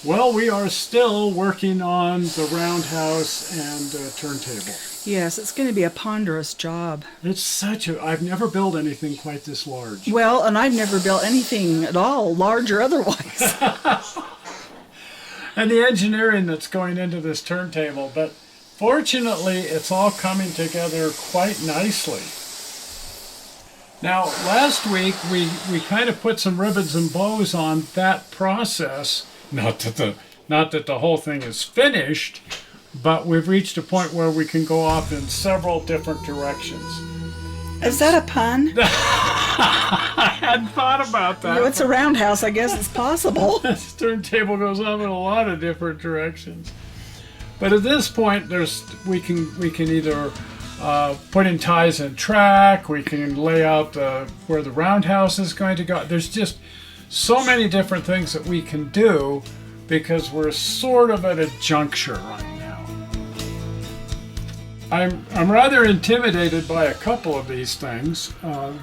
Well, we are still working on the roundhouse and turntable. Yes, it's going to be a ponderous job. I've never built anything quite this large. Well, and I've never built anything at all, large or otherwise. And the engineering that's going into this turntable, but fortunately it's all coming together quite nicely. Now, last week we kind of put some ribbons and bows on that process. Not that the whole thing is finished, but we've reached a point where we can go off in several different directions. Is that a pun? I hadn't thought about that. It's a roundhouse, I guess it's possible. This turntable goes off in a lot of different directions. But at this point, we can either put in ties and track, we can lay out where the roundhouse is going to go. There's just so many different things that we can do because we're sort of at a juncture right now. I'm rather intimidated by a couple of these things.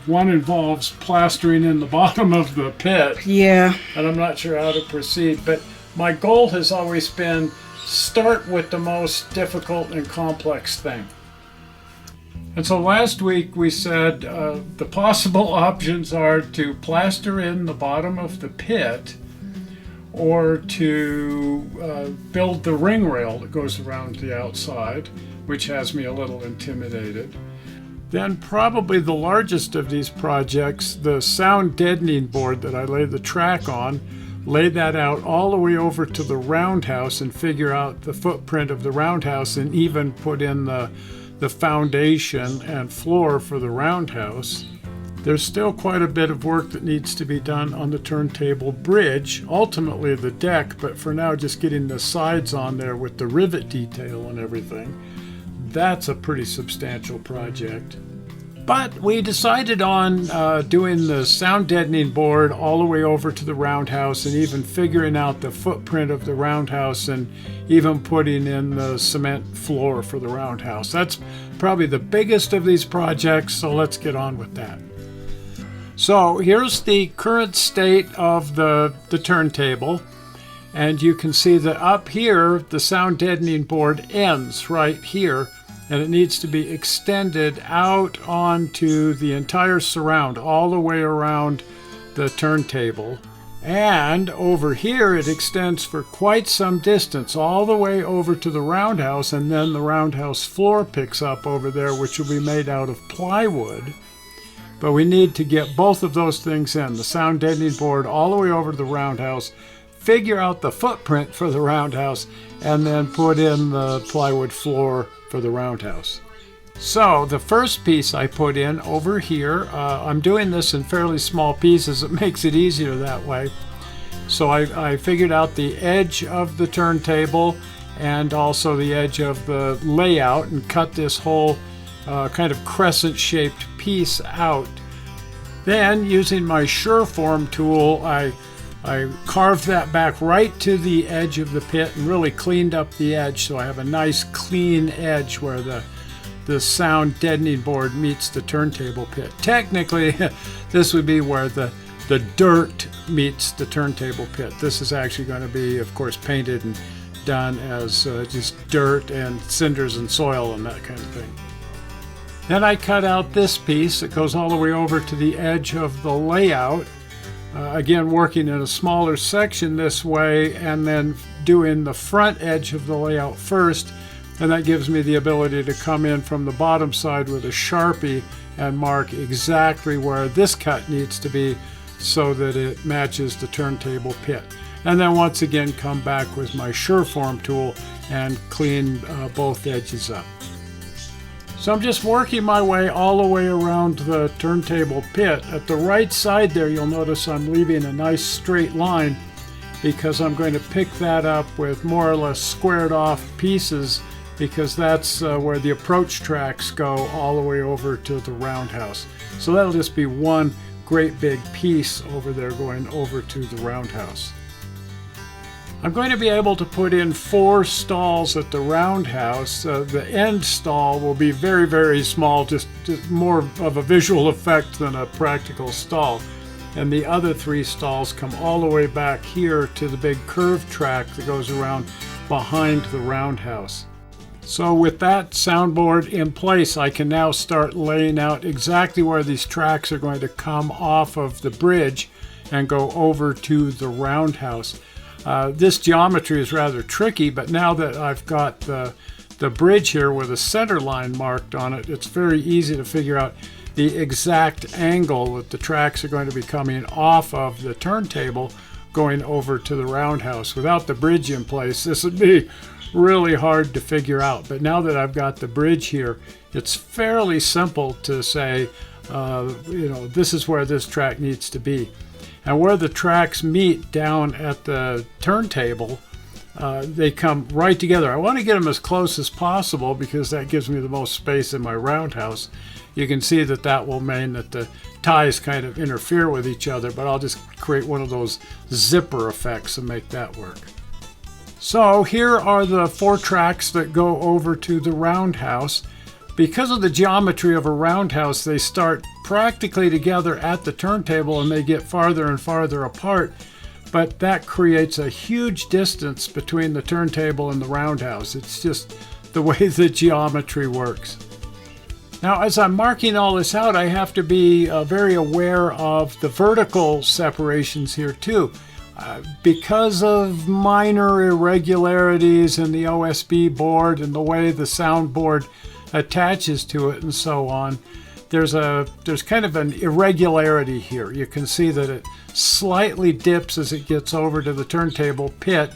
One involves plastering in the bottom of the pit. Yeah. And I'm not sure how to proceed, but my goal has always been start with the most difficult and complex thing. And so last week we said the possible options are to plaster in the bottom of the pit or to build the ring rail that goes around the outside, which has me a little intimidated. Then probably the largest of these projects, the sound deadening board that I lay the track on, lay that out all the way over to the roundhouse and figure out the footprint of the roundhouse and even put in the foundation and floor for the roundhouse. There's still quite a bit of work that needs to be done on the turntable bridge, ultimately the deck, but for now just getting the sides on there with the rivet detail and everything. That's a pretty substantial project. But we decided on doing the sound deadening board all the way over to the roundhouse and even figuring out the footprint of the roundhouse and even putting in the cement floor for the roundhouse. That's probably the biggest of these projects, so let's get on with that. So here's the current state of the turntable, and you can see that up here the sound deadening board ends right here, and it needs to be extended out onto the entire surround all the way around the turntable. And over here it extends for quite some distance all the way over to the roundhouse, and then the roundhouse floor picks up over there, which will be made out of plywood. But we need to get both of those things in, the sound deadening board all the way over to the roundhouse, figure out the footprint for the roundhouse, and then put in the plywood floor for the roundhouse. So the first piece I put in over here, I'm doing this in fairly small pieces. It makes it easier that way. So I figured out the edge of the turntable and also the edge of the layout and cut this whole kind of crescent-shaped piece out. Then, using my Sureform tool, I carved that back right to the edge of the pit and really cleaned up the edge so I have a nice clean edge where the sound deadening board meets the turntable pit. Technically, this would be where the dirt meets the turntable pit. This is actually going to be, of course, painted and done as just dirt and cinders and soil and that kind of thing. Then I cut out this piece that goes all the way over to the edge of the layout. Again, working in a smaller section this way and then doing the front edge of the layout first. And that gives me the ability to come in from the bottom side with a Sharpie and mark exactly where this cut needs to be so that it matches the turntable pit. And then once again come back with my Sureform tool and clean both edges up. So I'm just working my way all the way around the turntable pit. At the right side there, you'll notice I'm leaving a nice straight line because I'm going to pick that up with more or less squared off pieces because that's where the approach tracks go all the way over to the roundhouse. So that'll just be one great big piece over there going over to the roundhouse. I'm going to be able to put in 4 stalls at the roundhouse. The end stall will be very, very small, just more of a visual effect than a practical stall. and the other 3 stalls come all the way back here to the big curved track that goes around behind the roundhouse. So with that soundboard in place, I can now start laying out exactly where these tracks are going to come off of the bridge and go over to the roundhouse. This geometry is rather tricky, but now that I've got the bridge here with a center line marked on it, it's very easy to figure out the exact angle that the tracks are going to be coming off of the turntable going over to the roundhouse. Without the bridge in place, this would be really hard to figure out. But now that I've got the bridge here, it's fairly simple to say, this is where this track needs to be. And where the tracks meet down at the turntable, they come right together. I want to get them as close as possible because that gives me the most space in my roundhouse. You can see that will mean that the ties kind of interfere with each other, but I'll just create one of those zipper effects and make that work. So here are the 4 tracks that go over to the roundhouse. Because of the geometry of a roundhouse, they start practically together at the turntable and they get farther and farther apart, but that creates a huge distance between the turntable and the roundhouse. It's just the way the geometry works. Now, as I'm marking all this out, I have to be very aware of the vertical separations here too. Because of minor irregularities in the OSB board and the way the soundboard attaches to it and so on, there's kind of an irregularity here. You can see that it slightly dips as it gets over to the turntable pit.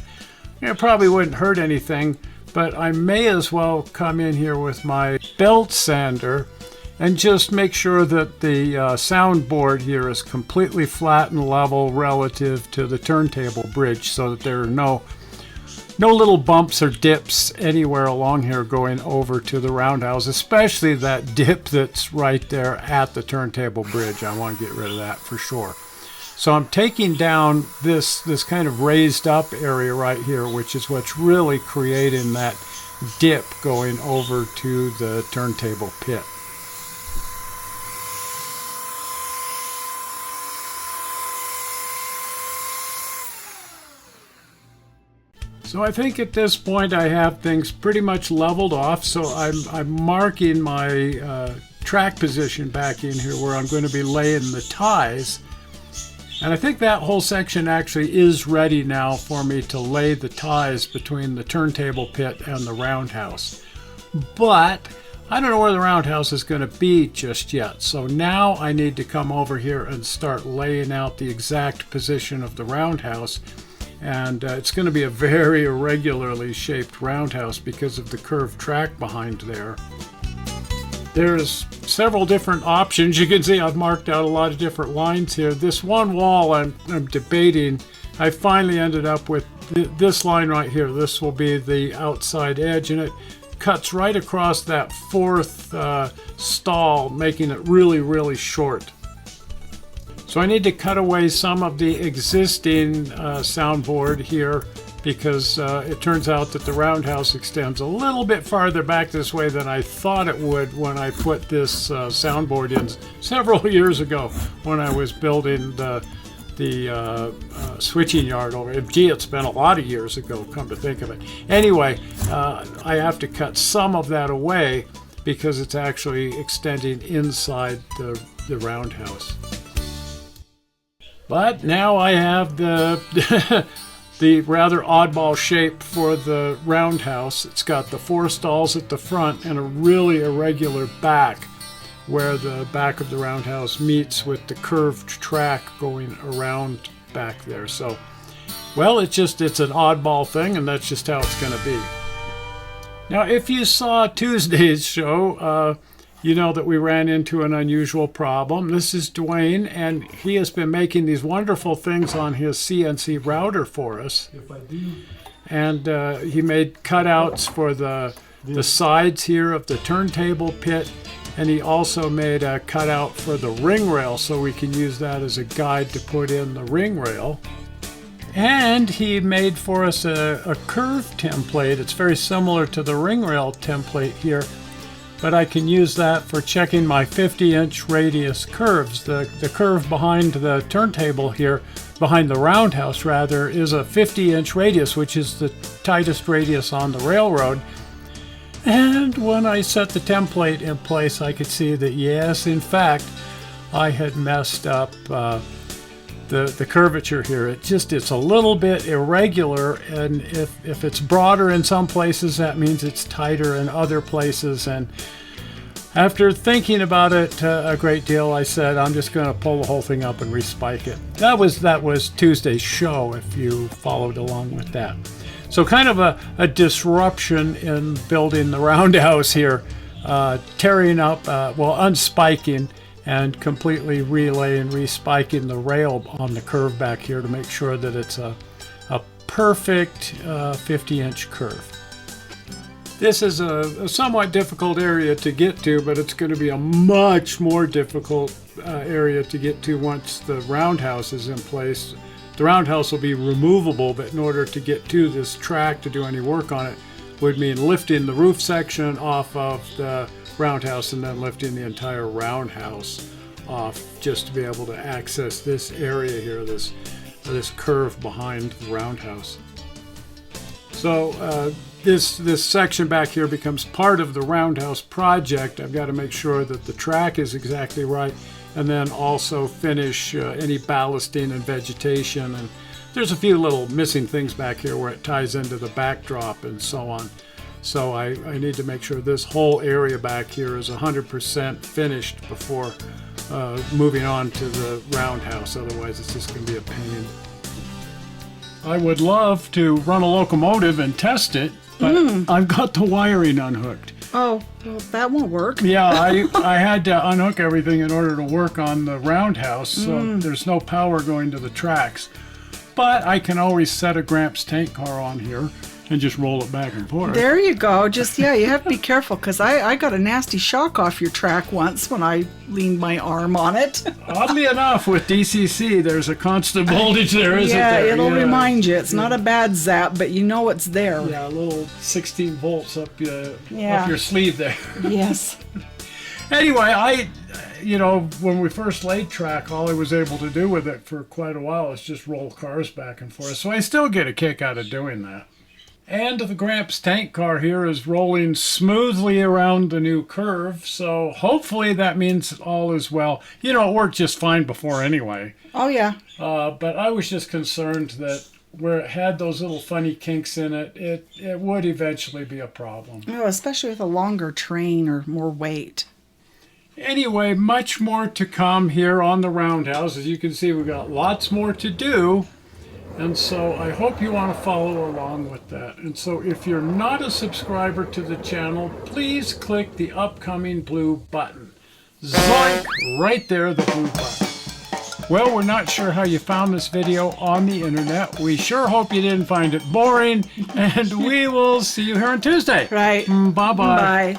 It probably wouldn't hurt anything, but I may as well come in here with my belt sander and just make sure that the soundboard here is completely flat and level relative to the turntable bridge so that there are no little bumps or dips anywhere along here going over to the roundhouse, especially that dip that's right there at the turntable bridge. I want to get rid of that for sure. So I'm taking down this kind of raised up area right here, which is what's really creating that dip going over to the turntable pit. So I think at this point I have things pretty much leveled off. So I'm marking my track position back in here where I'm going to be laying the ties. And I think that whole section actually is ready now for me to lay the ties between the turntable pit and the roundhouse. But I don't know where the roundhouse is going to be just yet. So now I need to come over here and start laying out the exact position of the roundhouse. And it's going to be a very irregularly shaped roundhouse because of the curved track behind there. There's several different options. You can see I've marked out a lot of different lines here. This one wall I'm debating. I finally ended up with this line right here. This will be the outside edge, and it cuts right across that 4th stall, making it really, really short. So I need to cut away some of the existing soundboard here because it turns out that the roundhouse extends a little bit farther back this way than I thought it would when I put this soundboard in several years ago when I was building the switching yard over. Gee, it's been a lot of years ago, come to think of it. Anyway, I have to cut some of that away because it's actually extending inside the roundhouse. But now I have the the rather oddball shape for the roundhouse. It's got the 4 stalls at the front and a really irregular back where the back of the roundhouse meets with the curved track going around back there. So, well, it's an oddball thing, and that's just how it's going to be. Now, if you saw Tuesday's show, you know that we ran into an unusual problem. This is Dwayne, and he has been making these wonderful things on his CNC router for us. If I do. And he made cutouts for the sides here of the turntable pit, and he also made a cutout for the ring rail so we can use that as a guide to put in the ring rail. And he made for us a curve template. It's very similar to the ring rail template here. but I can use that for checking my 50-inch radius curves. The curve behind the turntable here, behind the roundhouse rather, is a 50-inch radius, which is the tightest radius on the railroad. And when I set the template in place, I could see that yes, in fact, I had messed up the curvature here. It's a little bit irregular, and if it's broader in some places, that means it's tighter in other places. And after thinking about it a great deal, I said I'm just going to pull the whole thing up and respike it. That was Tuesday's show, if you followed along with that. So kind of a disruption in building the roundhouse here, tearing up, unspiking and completely relaying, respiking the rail on the curve back here to make sure that it's a perfect 50-inch curve. This is a somewhat difficult area to get to, but it's going to be a much more difficult area to get to once the roundhouse is in place. The roundhouse will be removable, but in order to get to this track to do any work on it would mean lifting the roof section off of the roundhouse and then lifting the entire roundhouse off just to be able to access this area here, this curve behind the roundhouse. So this section back here becomes part of the roundhouse project. I've got to make sure that the track is exactly right, and then also finish any ballasting and vegetation. And there's a few little missing things back here where it ties into the backdrop and so on. So I need to make sure this whole area back here is 100% finished before moving on to the roundhouse. Otherwise, it's just going to be a pain. I would love to run a locomotive and test it, but I've got the wiring unhooked. Oh, well, that won't work. Yeah, I had to unhook everything in order to work on the roundhouse, so there's no power going to the tracks. But I can always set a Gramps tank car on here and just roll it back and forth. There you go. Just, you have to be careful, because I got a nasty shock off your track once when I leaned my arm on it. Oddly enough, with DCC, there's a constant voltage there, isn't there? It'll remind you. It's not a bad zap, but you know it's there. Yeah, a little 16 volts up your sleeve there. Yes. Anyway, when we first laid track, all I was able to do with it for quite a while is just roll cars back and forth. So I still get a kick out of doing that. And the Gramps tank car here is rolling smoothly around the new curve, so hopefully that means all is well. It worked just fine before anyway. Oh, yeah. But I was just concerned that where it had those little funny kinks in it, it would eventually be a problem. Oh, especially with a longer train or more weight. Anyway, much more to come here on the roundhouse. As you can see, we've got lots more to do. And so I hope you want to follow along with that. And so if you're not a subscriber to the channel, please click the upcoming blue button. Zoink! Right there, the blue button. Well, we're not sure how you found this video on the internet. We sure hope you didn't find it boring. And we will see you here on Tuesday. Right. Bye-bye. Bye.